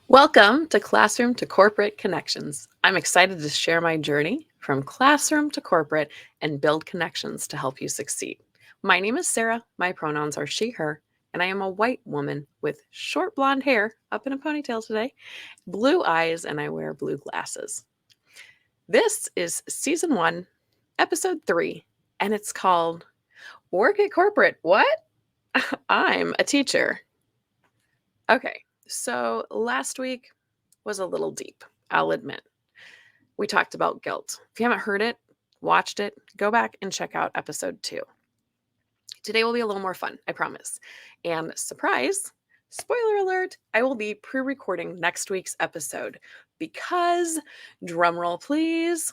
Welcome to Classroom to Corporate Connections. I'm excited to share my journey from classroom to corporate and build connections to help you succeed. My name is Sarah. My pronouns are she, her, and I am a white woman with short blonde hair up in a ponytail today, blue eyes, and I wear blue glasses. This is season 1, episode 3, and it's called Work at Corporate. What? I'm a teacher. Okay, so last week was a little deep, I'll admit. We talked about guilt. If you haven't heard it, watched it, go back and check out episode 2. Today will be a little more fun, I promise. And surprise, spoiler alert, I will be pre recording next week's episode because, drumroll please,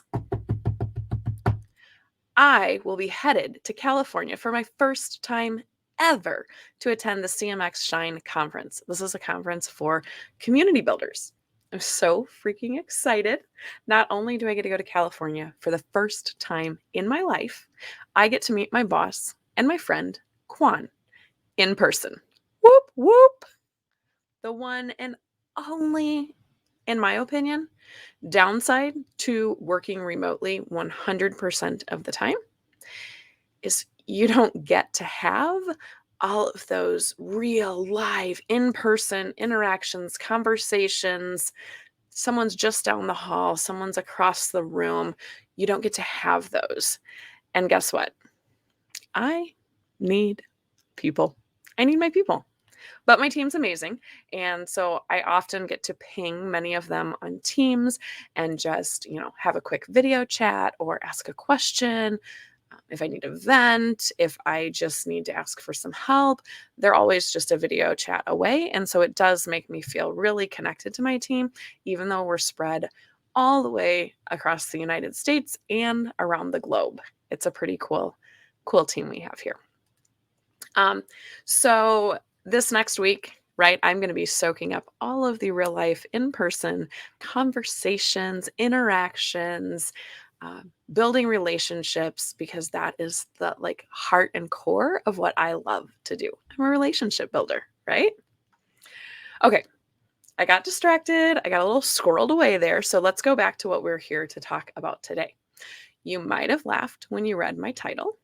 I will be headed to California for my first time ever to attend the CMX Shine conference. This is a conference for community builders. I'm so freaking excited. Not only do I get to go to California for the first time in my life, I get to meet my boss and my friend, Kwan, in person. Whoop, whoop. The one and only, in my opinion, downside to working remotely 100% of the time is you don't get to have all of those real live in-person interactions, conversations. Someone's just down the hall, someone's across the room. You don't get to have those. And guess what? I need people. I need my people. But my team's amazing. And so I often get to ping many of them on Teams and just, have a quick video chat or ask a question. If I need a vent, if I just need to ask for some help, they're always just a video chat away. And so it does make me feel really connected to my team, even though we're spread all the way across the United States and around the globe. It's a pretty cool team we have here. So this next week, right, I'm going to be soaking up all of the real life in-person conversations, interactions, building relationships, because that is the heart and core of what I love to do. I'm a relationship builder, right? Okay, I got distracted. I got a little squirreled away there. So let's go back to what we're here to talk about today. You might have laughed when you read my title.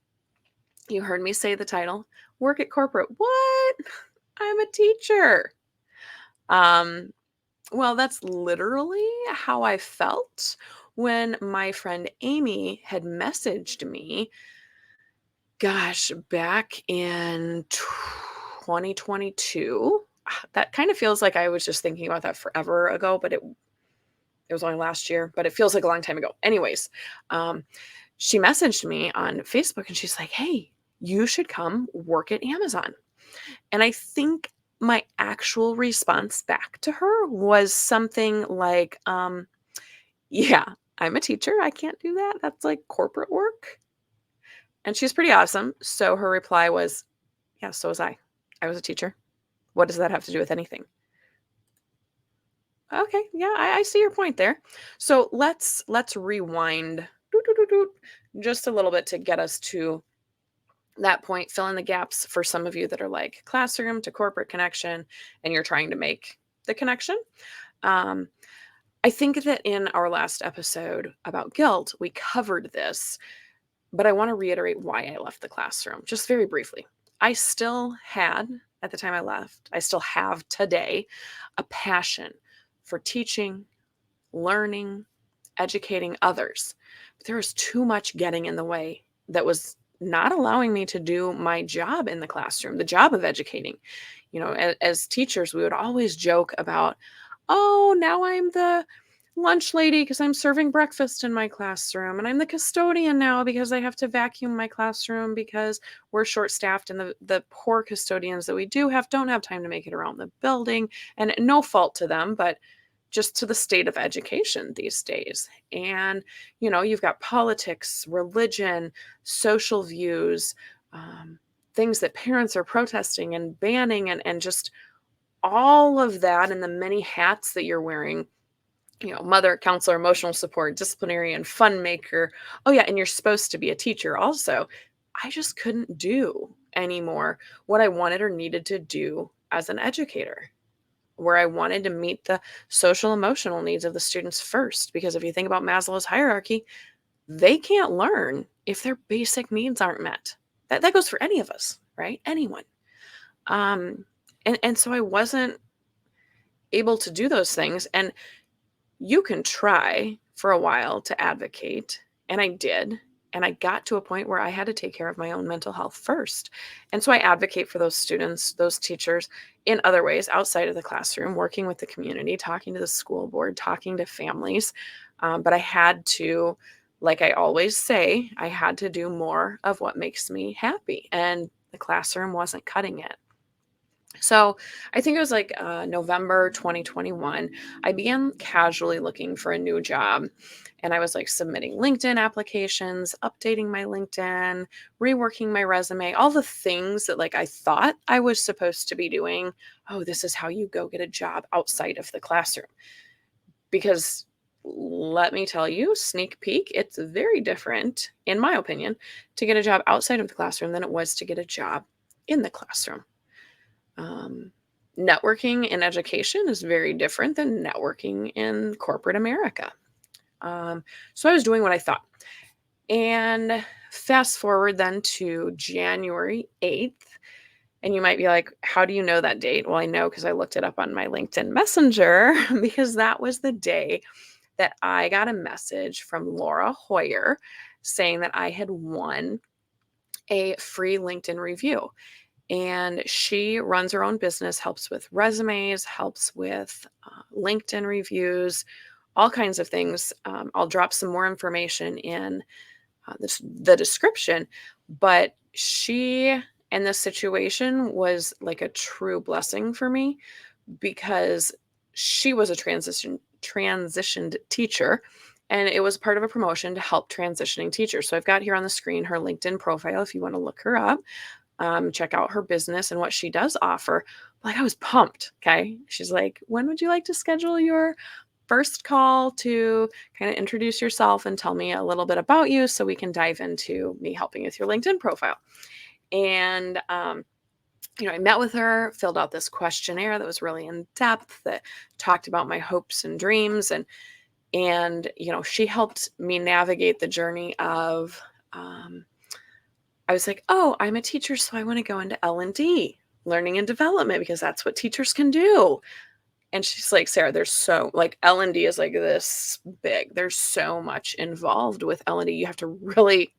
You heard me say the title, Work at Corporate. What? I'm a teacher. Well, that's literally how I felt when my friend Amy had messaged me, gosh, back in 2022. That kind of feels like I was just thinking about that forever ago, but it was only last year, but it feels like a long time ago. Anyways, she messaged me on Facebook and she's like, hey, you should come work at Amazon. And I think my actual response back to her was something like, yeah, I'm a teacher. I can't do that. That's like corporate work. And she's pretty awesome. So her reply was, yeah, so was I. I was a teacher. What does that have to do with anything? Okay, yeah, I see your point there. So let's rewind just a little bit to get us to that point, fill in the gaps for some of you that are like classroom to corporate connection and you're trying to make the connection. I think that in our last episode about guilt, we covered this, but I want to reiterate why I left the classroom just very briefly. I still had, at the time I left, I still have today a passion for teaching, learning, educating others. But there was too much getting in the way that was not allowing me to do my job in the classroom, the job of educating. As teachers, we would always joke about, oh, now I'm the lunch lady because I'm serving breakfast in my classroom, and I'm the custodian now because I have to vacuum my classroom because we're short-staffed, and the poor custodians that we do have don't have time to make it around the building, and no fault to them, but just to the state of education these days. And, you've got politics, religion, social views, things that parents are protesting and banning, and just all of that, and the many hats that you're wearing, mother, counselor, emotional support, disciplinarian, fun maker. Oh yeah, and you're supposed to be a teacher also. I just couldn't do anymore what I wanted or needed to do as an educator. where I wanted to meet the social emotional needs of the students first. Because if you think about Maslow's hierarchy, they can't learn if their basic needs aren't met. That goes for any of us, right? Anyone. And so I wasn't able to do those things. And you can try for a while to advocate, and I did. And I got to a point where I had to take care of my own mental health first. And so I advocate for those students, those teachers in other ways outside of the classroom, working with the community, talking to the school board, talking to families. But I had to, like I always say, I had to do more of what makes me happy. And the classroom wasn't cutting it. So I think it was like November 2021. I began casually looking for a new job. And I was like submitting LinkedIn applications, updating my LinkedIn, reworking my resume, all the things that like I thought I was supposed to be doing. Oh, this is how you go get a job outside of the classroom. Because let me tell you, sneak peek, it's very different, in my opinion, to get a job outside of the classroom than it was to get a job in the classroom. Networking in education is very different than networking in corporate America. So I was doing what I thought. And fast forward then to January 8th. And you might be like, how do you know that date? Well, I know because I looked it up on my LinkedIn Messenger because that was the day that I got a message from Laura Hoyer saying that I had won a free LinkedIn review. And she runs her own business, helps with resumes, helps with LinkedIn reviews, all kinds of things. I'll drop some more information in the description. But she and this situation was like a true blessing for me because she was a transitioned teacher. And it was part of a promotion to help transitioning teachers. So I've got here on the screen her LinkedIn profile if you want to look her up. Check out her business and what she does offer. Like I was pumped. Okay. She's like, when would you like to schedule your first call to kind of introduce yourself and tell me a little bit about you so we can dive into me helping with your LinkedIn profile? And, I met with her, filled out this questionnaire that was really in depth that talked about my hopes and dreams. And, she helped me navigate the journey of, I was like, oh, I'm a teacher, so I want to go into L&D, learning and development, because that's what teachers can do. And she's like, Sarah, there's so like L&D is like this big. There's so much involved with L&D. You have to really,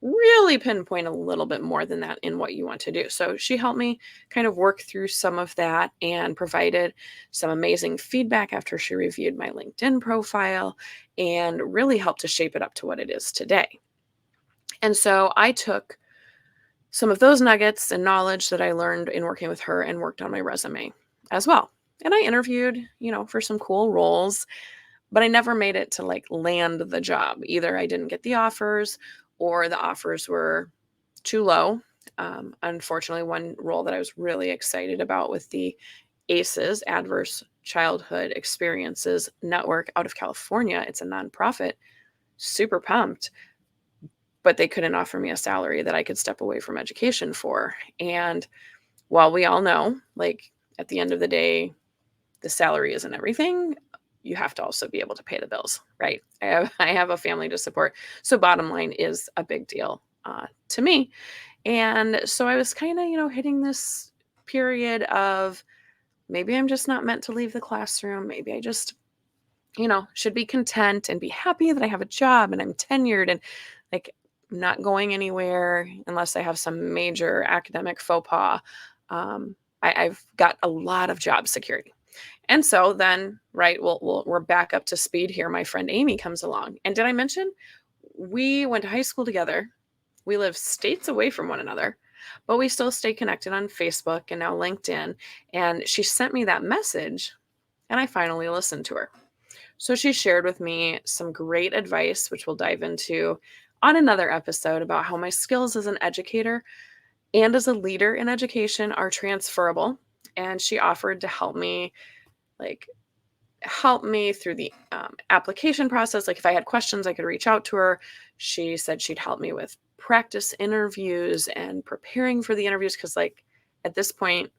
really pinpoint a little bit more than that in what you want to do. So she helped me kind of work through some of that and provided some amazing feedback after she reviewed my LinkedIn profile and really helped to shape it up to what it is today. And so I took some of those nuggets and knowledge that I learned in working with her and worked on my resume as well. And I interviewed, for some cool roles, but I never made it to like land the job. Either I didn't get the offers or the offers were too low. Unfortunately, one role that I was really excited about with the ACEs, Adverse Childhood Experiences Network out of California, it's a nonprofit, super pumped, but they couldn't offer me a salary that I could step away from education for. And while we all know, like at the end of the day, the salary isn't everything, you have to also be able to pay the bills, right? I have a family to support. So bottom line is a big deal to me. And so I was kind of, hitting this period of maybe I'm just not meant to leave the classroom. Maybe I just, should be content and be happy that I have a job and I'm tenured and like not going anywhere unless I have some major academic faux pas. I've got a lot of job security. And so then, right, we're back up to speed here. My friend Amy comes along. And did I mention we went to high school together? We live states away from one another, but we still stay connected on Facebook and now LinkedIn. And she sent me that message and I finally listened to her. So she shared with me some great advice, which we'll dive into on another episode about how my skills as an educator and as a leader in education are transferable. And she offered to help me through the application process. Like if I had questions, I could reach out to her. She said she'd help me with practice interviews and preparing for the interviews. Cause like at this point,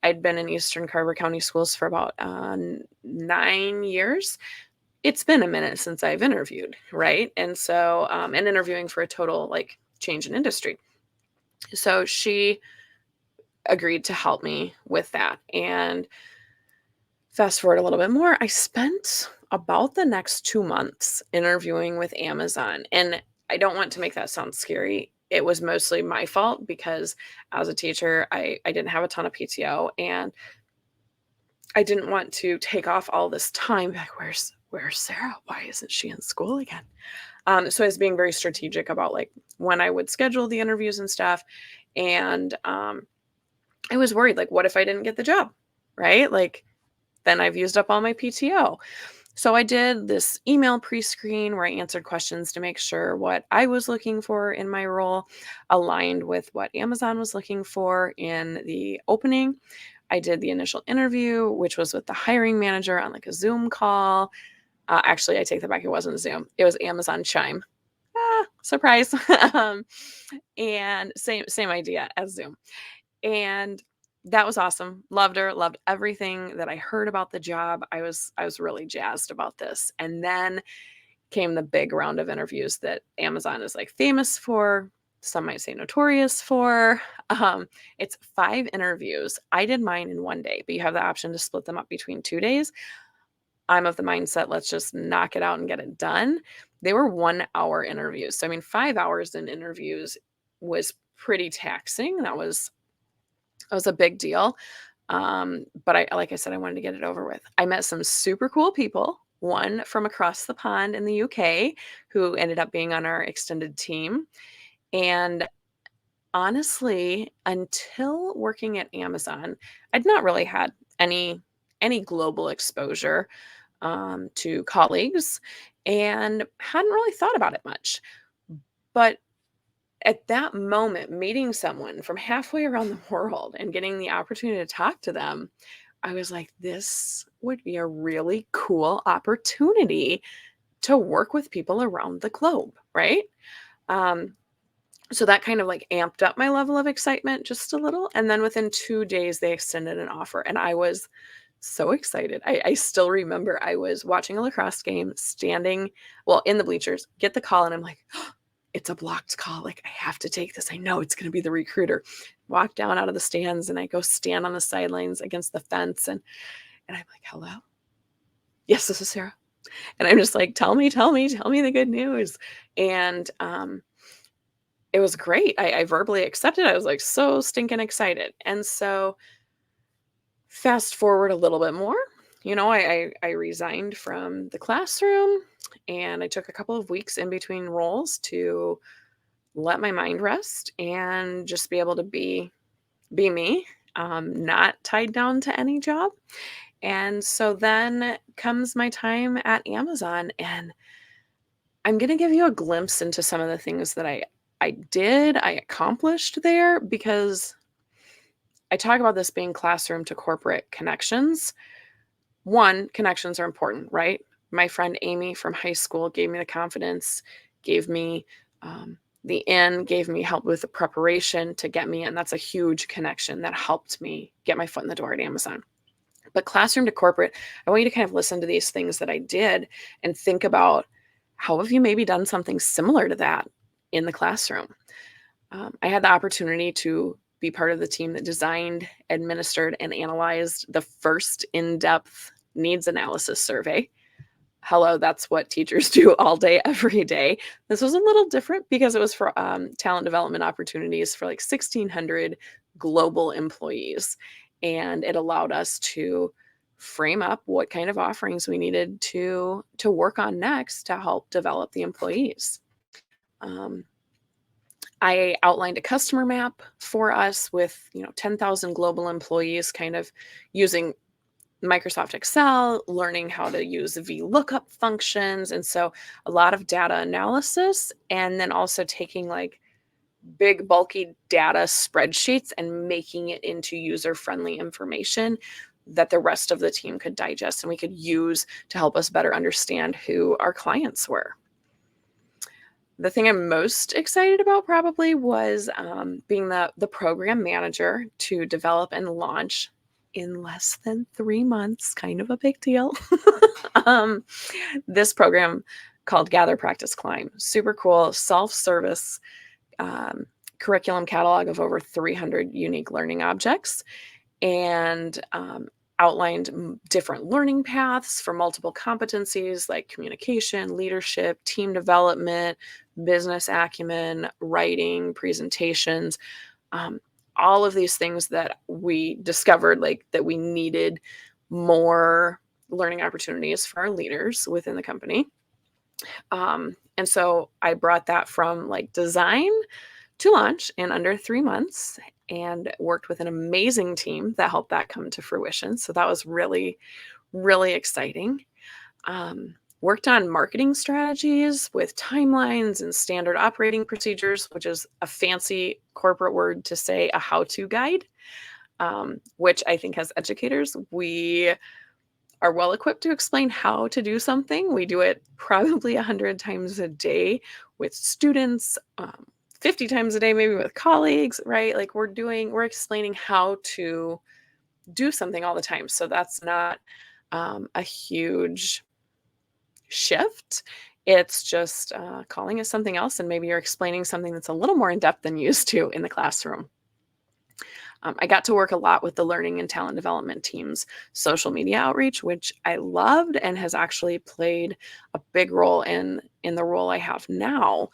I'd been in Eastern Carver County schools for about 9 years. It's been a minute since I've interviewed, right? And so, and interviewing for a total like change in industry. So she agreed to help me with that. And fast forward a little bit more, I spent about the next 2 months interviewing with Amazon. And I don't want to make that sound scary. It was mostly my fault because as a teacher, I didn't have a ton of PTO and I didn't want to take off all this time. Like, where's Sarah? Why isn't she in school again? So I was being very strategic about like when I would schedule the interviews and stuff. And I was worried, like, what if I didn't get the job? Right? Like, then I've used up all my PTO. So I did this email pre-screen where I answered questions to make sure what I was looking for in my role aligned with what Amazon was looking for in the opening. I did the initial interview, which was with the hiring manager on like a Zoom call. Actually, I take that back. It wasn't Zoom. It was Amazon Chime. Surprise. um, and same idea as Zoom. And that was awesome. Loved her, loved everything that I heard about the job. I was really jazzed about this. And then came the big round of interviews that Amazon is like famous for. Some might say notorious for. It's 5 interviews. I did mine in one day, but you have the option to split them up between 2 days. I'm of the mindset, let's just knock it out and get it done. They were 1 hour interviews. So, I mean, 5 hours in interviews was pretty taxing. That was a big deal. But like I said, I wanted to get it over with. I met some super cool people, one from across the pond in the UK who ended up being on our extended team. And honestly, until working at Amazon, I'd not really had any global exposure to colleagues and hadn't really thought about it much. But at that moment, meeting someone from halfway around the world and getting the opportunity to talk to them, I was like, this would be a really cool opportunity to work with people around the globe, right? Um, so that kind of like amped up my level of excitement just a little. And then within 2 days, they extended an offer, and I was so excited. I still remember I was watching a lacrosse game, standing, well, in the bleachers, get the call, and I'm like, it's a blocked call. Like, I have to take this. I know it's going to be the recruiter. Walk down out of the stands and I go stand on the sidelines against the fence. And I'm like, hello? Yes, this is Sarah. And I'm just like, tell me the good news. And it was great. I verbally accepted. I was like so stinking excited. And so fast forward a little bit more, I resigned from the classroom and I took a couple of weeks in between roles to let my mind rest and just be able to be me, not tied down to any job. And so then comes my time at Amazon, and I'm going to give you a glimpse into some of the things that I accomplished there, because I talk about this being classroom to corporate connections. One, connections are important, right? My friend Amy from high school gave me the confidence, gave me the in, gave me help with the preparation to get me in. That's a huge connection that helped me get my foot in the door at Amazon. But classroom to corporate, I want you to kind of listen to these things that I did and think about, how have you maybe done something similar to that in the classroom? I had the opportunity to be part of the team that designed, administered, and analyzed the first in-depth needs analysis survey. Hello, that's what teachers do all day, every day. This was a little different because it was for talent development opportunities for like 1,600 global employees. And it allowed us to frame up what kind of offerings we needed to work on next to help develop the employees. Um, I outlined a customer map for us with 10,000 global employees, kind of using Microsoft Excel, learning how to use VLOOKUP functions. And so a lot of data analysis, and then also taking like big bulky data spreadsheets and making it into user-friendly information that the rest of the team could digest and we could use to help us better understand who our clients were. The thing I'm most excited about probably was being the program manager to develop and launch in less than 3 months, kind of a big deal. um, this program called Gather, Practice, Climb. Super cool, self-service um, curriculum catalog of over 300 unique learning objects, and outlined different learning paths for multiple competencies like communication, leadership, team development, business acumen, writing, presentations, um, all of these things that we discovered like that we needed more learning opportunities for our leaders within the company. And so I brought that from like design to launch in under 3 months, and worked with an amazing team that helped that come to fruition. So that was really, really exciting. Worked on marketing strategies with timelines and standard operating procedures, which is a fancy corporate word to say a how-to guide, which I think as educators, we are well equipped to explain how to do something. We do it probably 100 times a day with students, 50 times a day, maybe with colleagues, right? Like we're explaining how to do something all the time. So that's not a huge shift. It's just calling it something else. And maybe you're explaining something that's a little more in depth than used to in the classroom. I got to work a lot with the learning and talent development team's social media outreach, which I loved and has actually played a big role in the role I have now,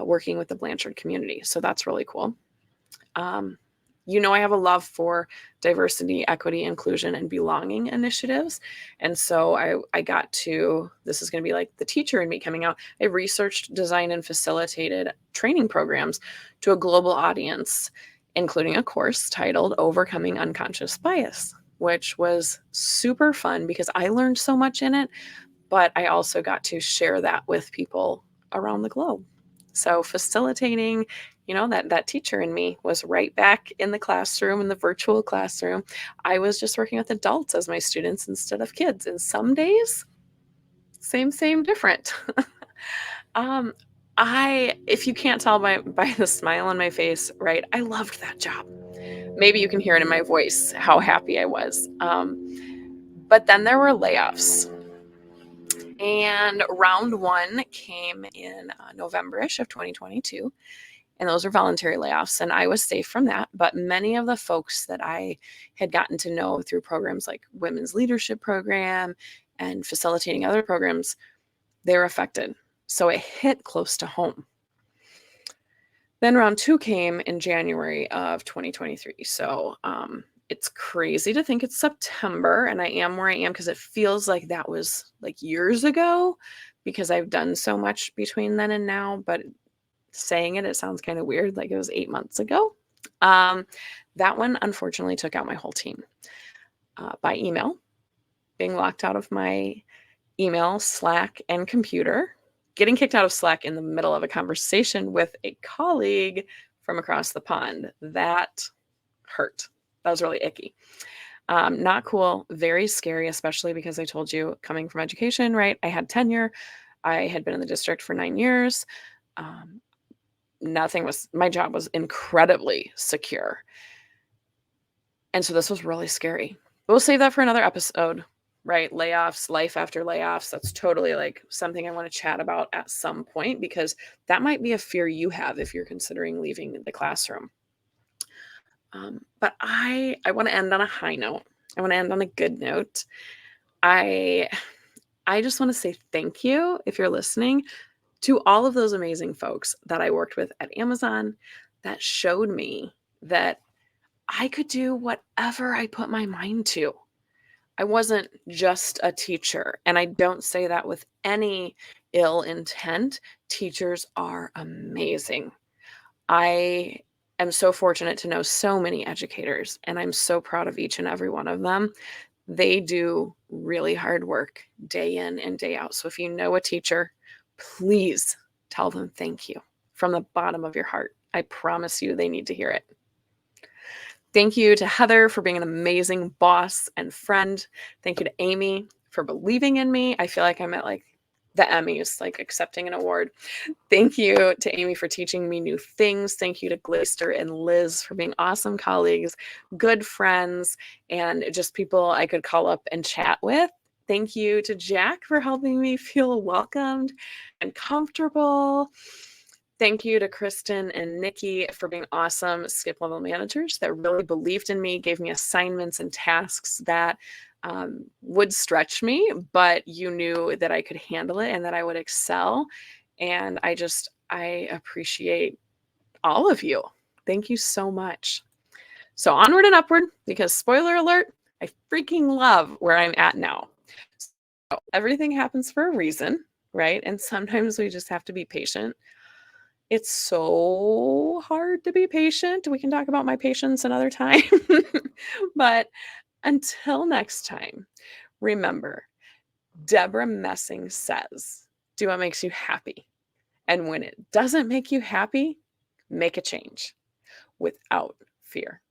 working with the Blanchard community. So that's really cool. I have a love for diversity, equity, inclusion, and belonging initiatives. And so I got to, this is going to be like the teacher in me coming out. I researched, designed, and facilitated training programs to a global audience, including a course titled Overcoming Unconscious Bias, which was super fun because I learned so much in it, but I also got to share that with people around the globe. So facilitating, that teacher in me was right back in the classroom, in the virtual classroom. I was just working with adults as my students instead of kids. And some days, same, different. If you can't tell by the smile on my face, right, I loved that job. Maybe you can hear it in my voice how happy I was. But then there were layoffs. And round one came in November-ish of 2022. And those are voluntary layoffs. And I was safe from that. But many of the folks that I had gotten to know through programs like Women's Leadership Program and facilitating other programs, they were affected. So it hit close to home. Then round two came in January of 2023. So it's crazy to think it's September and I am where I am because it feels like that was like years ago because I've done so much between then and now. But saying it sounds kind of weird, like it was 8 months ago. That one unfortunately took out my whole team by email, being locked out of my email, Slack, and computer, getting kicked out of Slack in the middle of a conversation with a colleague from across the pond. That hurt. That was really icky. Not cool, very scary, especially because I told you, coming from education, right? I had tenure. I had been in the district for 9 years. My job was incredibly secure. And so this was really scary. We'll save that for another episode, right? Layoffs, life after layoffs. That's totally like something I want to chat about at some point because that might be a fear you have if you're considering leaving the classroom. But I want to end on a high note. I want to end on a good note. I just want to say thank you, if you're listening, to all of those amazing folks that I worked with at Amazon that showed me that I could do whatever I put my mind to. I wasn't just a teacher, and I don't say that with any ill intent. Teachers are amazing. I am so fortunate to know so many educators, and I'm so proud of each and every one of them. They do really hard work day in and day out. So if you know a teacher, please tell them thank you from the bottom of your heart. I promise you they need to hear it. Thank you to Heather for being an amazing boss and friend. Thank you to Amy for believing in me. I feel like I'm at like the Emmys, like accepting an award. Thank you to Amy for teaching me new things. Thank you to Glaster and Liz for being awesome colleagues, good friends, and just people I could call up and chat with. Thank you to Jack for helping me feel welcomed and comfortable. Thank you to Kristen and Nikki for being awesome skip level managers that really believed in me, gave me assignments and tasks that would stretch me, but you knew that I could handle it and that I would excel. And I appreciate all of you. Thank you so much. So onward and upward, because spoiler alert, I freaking love where I'm at now. So everything happens for a reason, right? And sometimes we just have to be patient. It's so hard to be patient. We can talk about my patience another time. But until next time, remember, Deborah Messing says, do what makes you happy. And when it doesn't make you happy, make a change without fear.